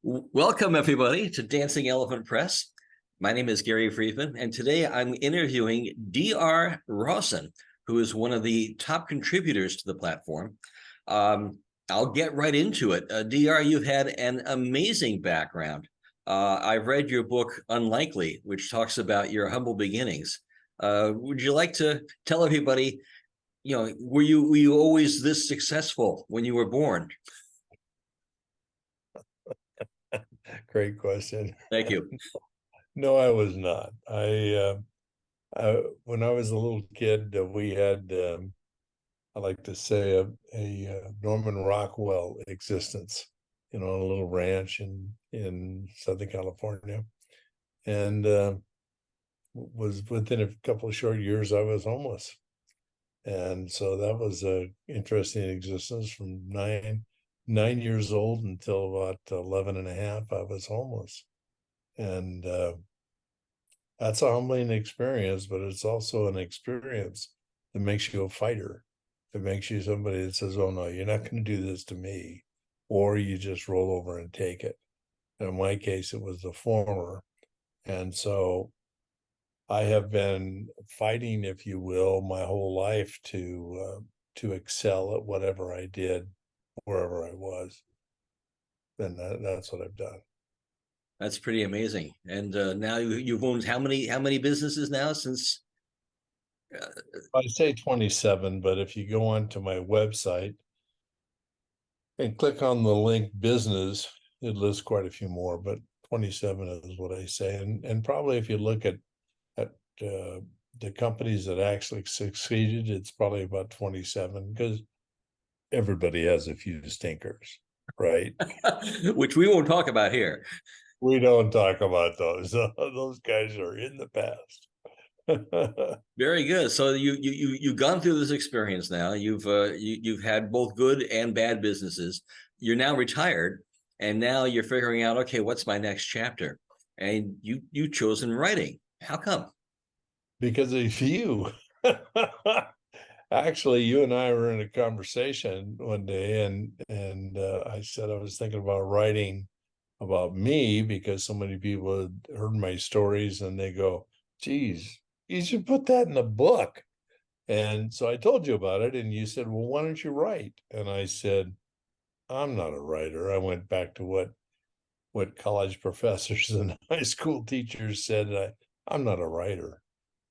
Welcome, everybody, to Dancing Elephant Press. My name is Gary Friedman, and today I'm interviewing Dr. Rawson, who is one of the top contributors to the platform. I'll get right into it. Dr., you've had an amazing background. I've read your book, Unlikely, which talks about your humble beginnings. Would you like to tell everybody, were you always this successful when you were born? Great question. Thank you. No, I was not. When I was a little kid, we had, I like to say, a Norman Rockwell existence, on a little ranch in Southern California, and was within a couple of short years I was homeless, and so that was a interesting existence from 9 years old until about 11 and a half. I was homeless, and that's a humbling experience, but it's also an experience that makes you a fighter. It makes you somebody that says, oh no, you're not going to do this to me, or you just roll over and take it. And in my case, it was the former. And so I have been fighting, if you will, my whole life to excel at whatever I did, wherever I was. And that's what I've done. That's pretty amazing. And now you've owned how many businesses now since? I say 27, but if you go onto my website and click on the link business, it lists quite a few more, but 27 is what I say. And probably if you look at the companies that actually succeeded, it's probably about 27, because everybody has a few stinkers, right? Which we won't talk about here. We don't talk about those. Those guys are in the past. Very good. So you've gone through this experience now. You've had both good and bad businesses. You're now retired, and now you're figuring out, okay, what's my next chapter? And you've chosen writing. How come? Because of you. Actually, you and I were in a conversation one day, and I said I was thinking about writing about me because so many people had heard my stories, and they go, geez, you should put that in a book. And so I told you about it, and you said, well, why don't you write? And I said, I'm not a writer. I went back to what college professors and high school teachers said. I'm not a writer.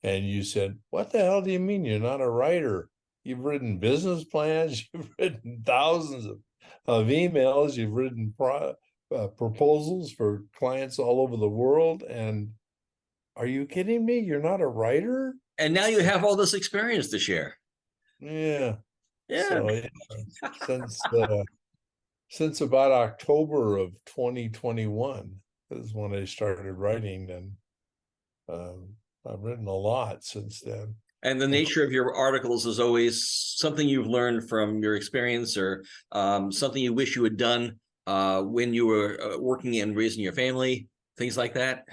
And you said, what the hell do you mean you're not a writer? You've written business plans, you've written thousands of emails, you've written proposals for clients all over the world. And are you kidding me? You're not a writer? And now you have all this experience to share. Yeah. Yeah. So since about October of 2021 is when I started writing, and I've written a lot since then. And the nature of your articles is always something you've learned from your experience, or something you wish you had done when you were working and raising your family, things like that.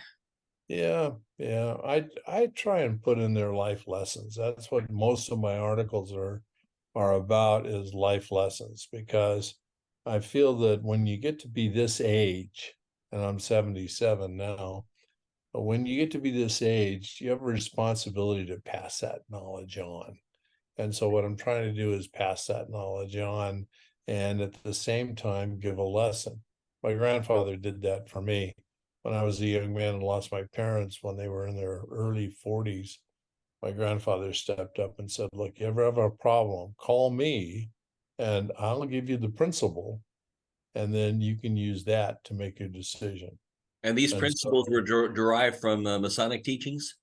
Yeah. I try and put in their life lessons. That's what most of my articles are about, is life lessons, because I feel that when you get to be this age, and I'm 77 now, but when you get to be this age, you have a responsibility to pass that knowledge on. And so what I'm trying to do is pass that knowledge on, and at the same time give a lesson. My grandfather did that for me when I was a young man and lost my parents when they were in their early 40s. My grandfather stepped up and said, look, you ever have a problem, call me and I'll give you the principle, and then you can use that to make your decision. And these And principles so, were derived from Masonic teachings.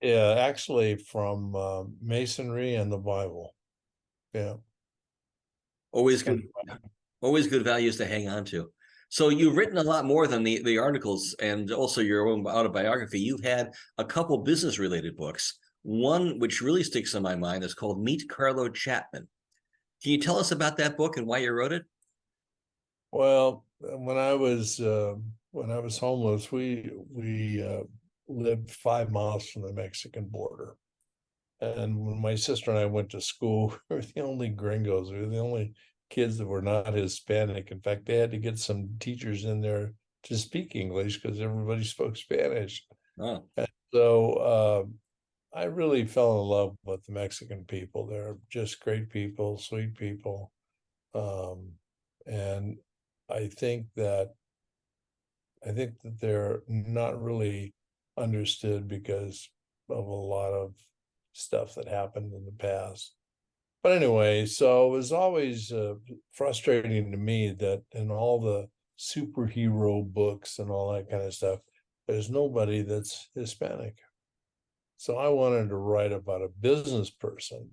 yeah, actually from Masonry and the Bible. Yeah. Always good, always good values to hang on to. So you've written a lot more than the articles and also your own autobiography. You've had a couple business related books. One which really sticks in my mind is called Meet Carlo Chapman. Can you tell us about that book and why you wrote it? Well, when I was homeless, we lived 5 miles from the Mexican border. And when my sister and I went to school, we were the only gringos. We were the only kids that were not Hispanic. In fact, they had to get some teachers in there to speak English because everybody spoke Spanish. Oh, And so I really fell in love with the Mexican people. They're just great people, sweet people. And I think that they're not really understood because of a lot of stuff that happened in the past. But anyway, so it was always frustrating to me that in all the superhero books and all that kind of stuff, there's nobody that's Hispanic. So I wanted to write about a business person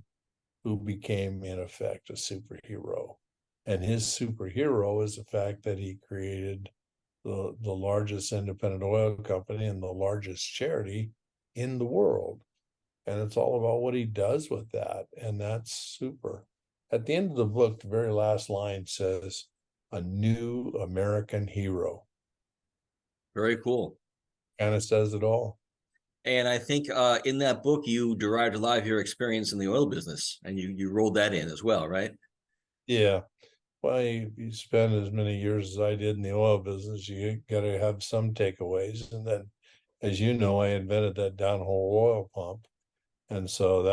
who became, in effect, a superhero. And his superhero is the fact that he created the largest independent oil company and the largest charity in the world. And it's all about what he does with that. And that's super. At the end of the book, the very last line says, "A new American hero." very cool. Kind of says it all. And I think in that book, you derived a lot of your experience in the oil business, and you rolled that in as well, right? Yeah. Well, you spend as many years as I did in the oil business, you got to have some takeaways. And then, as you know, I invented that downhole oil pump. And so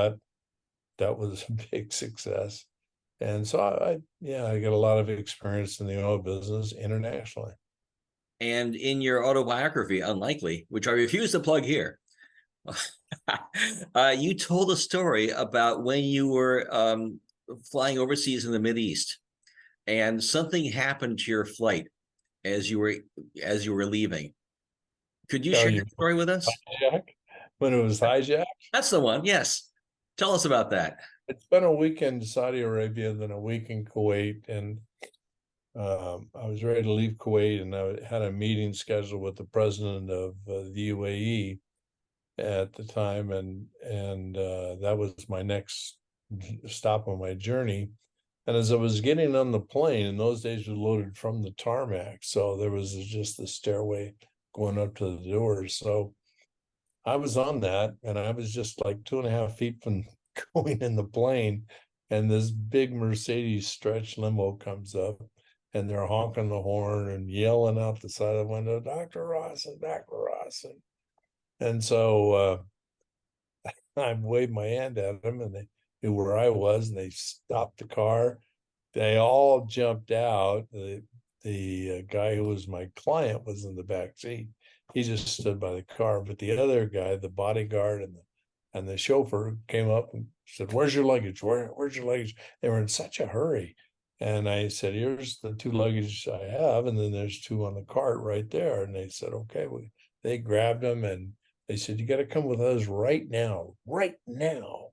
that was a big success. And so yeah, I got a lot of experience in the oil business internationally. And in your autobiography, Unlikely, which I refuse to plug here, you told a story about when you were flying overseas in the Mideast, and something happened to your flight as you were leaving. Could you Tell share you that story with us? when it was hijacked. That's the one. Yes. Tell us about that. It's been a week in Saudi Arabia, then a week in Kuwait, and I was ready to leave Kuwait, and I had a meeting scheduled with the president of the UAE at the time, and that was my next stop on my journey. And as I was getting on the plane, in those days we loaded from the tarmac, so there was just the stairway going up to the doors. So I was on that, and I was just like 2.5 feet from going in the plane, and this big Mercedes stretch limo comes up, and they're honking the horn and yelling out the side of the window, "Dr. Rawson, Dr. Rawson." And so I waved my hand at them, and they knew where I was, and they stopped the car. They all jumped out. The guy who was my client was in the back seat. He just stood by the car, but the other guy, the bodyguard and the chauffeur, came up and said, "Where's your luggage? Where's your luggage?" They were in such a hurry. And I said, "Here's the two luggage I have, and then there's two on the cart right there." And they said, "Okay." They grabbed them, and they said, "You got to come with us right now, right now."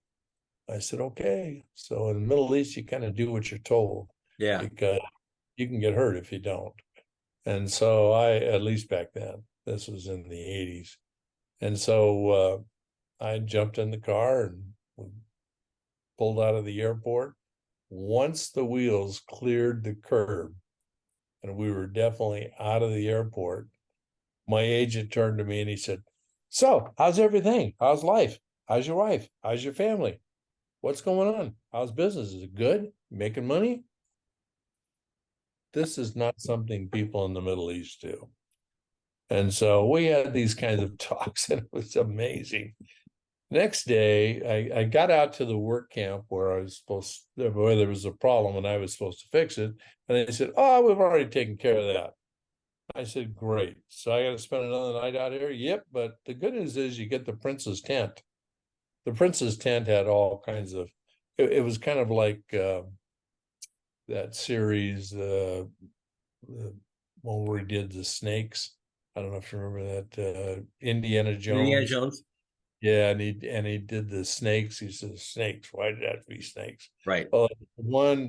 I said, "Okay." So in the Middle East, you kind of do what you're told Yeah. because you can get hurt if you don't. And so at least back then, this was in the 80s. And so I jumped in the car and pulled out of the airport. Once the wheels cleared the curb and we were definitely out of the airport, my agent turned to me and he said, "So, how's everything? How's life? How's your wife? How's your family? What's going on? How's business? Is it good? Making money?" This is not something people in the Middle East do. And so we had these kinds of talks, and it was amazing. Next day, I got out to the work camp where where there was a problem and I was supposed to fix it. And they said, "Oh, we've already taken care of that." I said, "Great. So I got to spend another night out here?" "Yep. But the good news is you get the Prince's tent." The Prince's tent had all kinds of, it was kind of like that series, the one where he did the snakes. I don't know if you remember that, Indiana Indiana Jones. Jones. Yeah, and he did the snakes. He says, "Snakes, why did it have to be snakes?" Right. Well,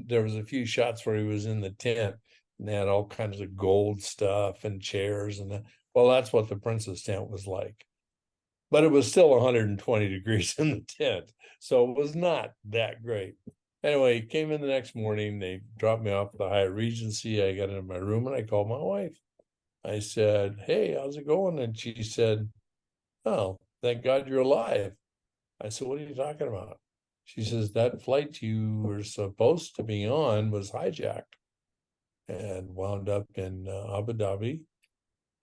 there was a few shots where he was in the tent and they had all kinds of gold stuff and chairs well, that's what the Prince's tent was like. But it was still 120 degrees in the tent. So it was not that great. Anyway, came in the next morning. They dropped me off at the Hyatt Regency. I got into my room and I called my wife. I said, "Hey, how's it going?" And she said, "Oh, thank God you're alive." I said, "What are you talking about?" She says, that flight you were supposed to be on was hijacked and wound up in Abu Dhabi.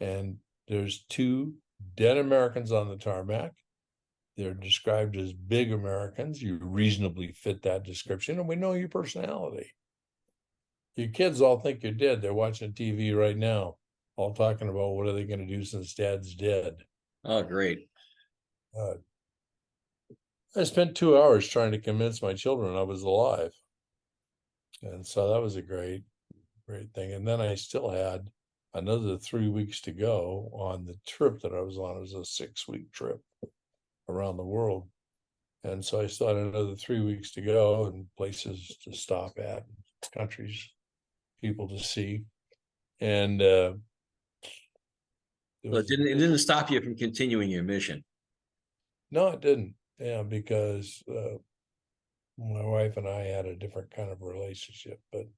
And there's 2 dead Americans on the tarmac. They're described as big Americans. You reasonably fit that description, and we know your personality. Your kids all think you're dead. They're watching TV right now, all talking about what are they going to do since dad's dead. Oh, great. Uh, I spent 2 hours trying to convince my children I was alive. And so that was a great thing. And then I still had another 3 weeks to go on the trip that I was on. It was a 6-week trip around the world. And so I still had another 3 weeks to go and places to stop at, countries, people to see. And So it didn't stop you from continuing your mission. No, it didn't. Yeah, because my wife and I had a different kind of relationship, but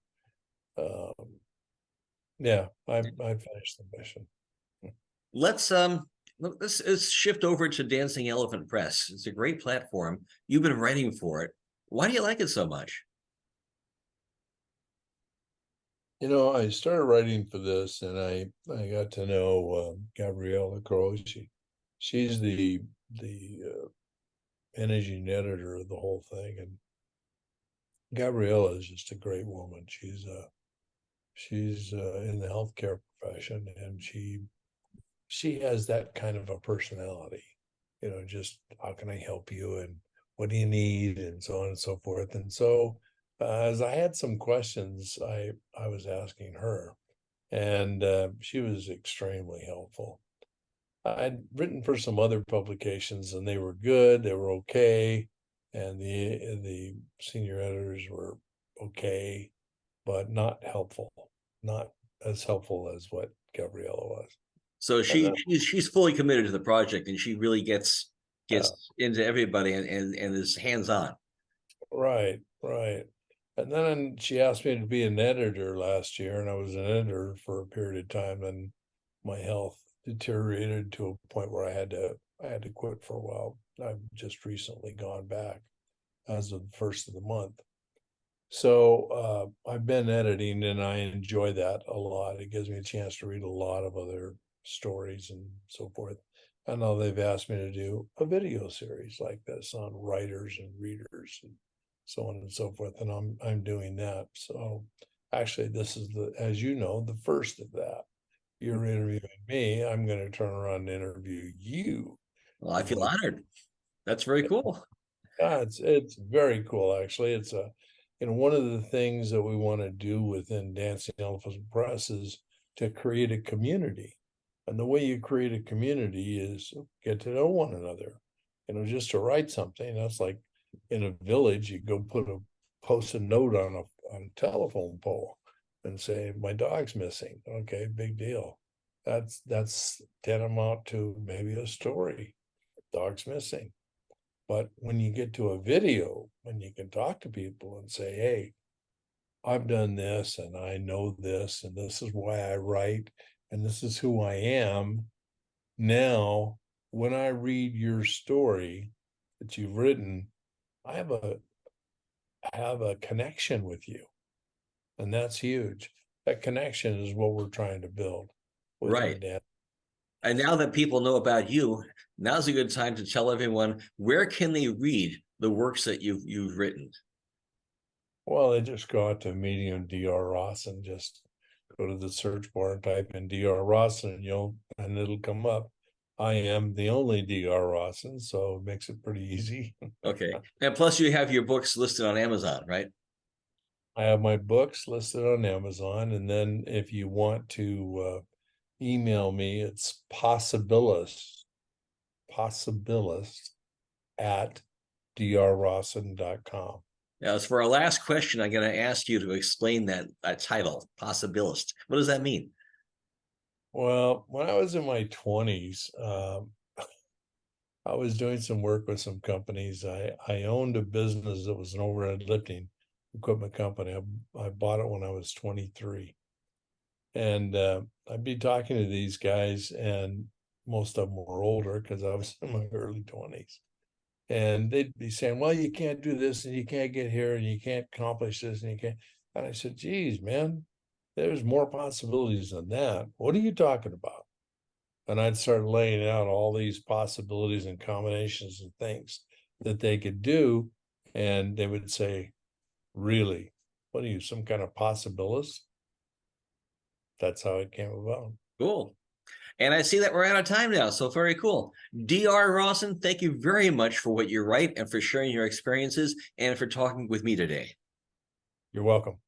yeah, I finished the mission. Let's shift over to Dancing Elephant Press. It's a great platform. You've been writing for it. Why do you like it so much? I started writing for this, and I got to know Gabriella Croce. She's the managing editor of the whole thing, and Gabriella is just a great woman. She's in the healthcare profession, and she has that kind of a personality. Just how can I help you, and what do you need, and so on and so forth. And so as I had some questions, I was asking her, and she was extremely helpful. I'd written for some other publications, and they were good, they were okay, and the senior editors were okay, but not helpful, not as helpful as what Gabriella was. So she's fully committed to the project, and she really gets Yeah. into everybody and is hands-on. Right. And then she asked me to be an editor last year, and I was an editor for a period of time, and my health deteriorated to a point where I had to quit for a while. I've just recently gone back as of the first of the month. So I've been editing, and I enjoy that a lot. It gives me a chance to read a lot of other stories and so forth. I know they've asked me to do a video series like this on writers and readers and so on and so forth, and I'm doing that. So actually, this is as you know, the first of that. You're interviewing me. I'm going to turn around and interview you. Well, I feel honored. That's very cool. Yeah, it's very cool, actually. It's one of the things that we want to do within Dancing Elephant Press is to create a community. And the way you create a community is get to know one another. Just to write something, that's like in a village, you go post a note on a telephone pole and say, my dog's missing. Okay, big deal. That's tantamount to maybe a story. Dog's missing. But when you get to a video, when you can talk to people and say, hey, I've done this, and I know this, and this is why I write, and this is who I am. Now, when I read your story that you've written, I have a connection with you. And that's huge. That connection is what we're trying to build. Right. And now that people know about you, now's a good time to tell everyone, where can they read the works that you've written? Well, they just go out to Medium DR Rawson, just go to the search bar and type in DR Rawson, and it'll come up. I am the only DR Rawson, so it makes it pretty easy. Okay. And plus you have your books listed on Amazon, right? I have my books listed on Amazon, and then if you want to email me, it's possibilist at drrawson.com. Now, as for our last question, I'm going to ask you to explain that title, possibilist. What does that mean? Well, when I was in my 20s, I was doing some work with some companies. I owned a business that was an overhead lifting equipment company. I bought it when I was 23. And I'd be talking to these guys, and most of them were older because I was in my early 20s. And they'd be saying, well, you can't do this and you can't get here and you can't accomplish this and you can't. And I said, geez, man, there's more possibilities than that. What are you talking about? And I'd start laying out all these possibilities and combinations and things that they could do. And they would say, really? What are you, some kind of possibilist? That's how it came about. Cool. And I see that we're out of time now, so very cool. Dr. Rawson, thank you very much for what you write and for sharing your experiences and for talking with me today. You're welcome.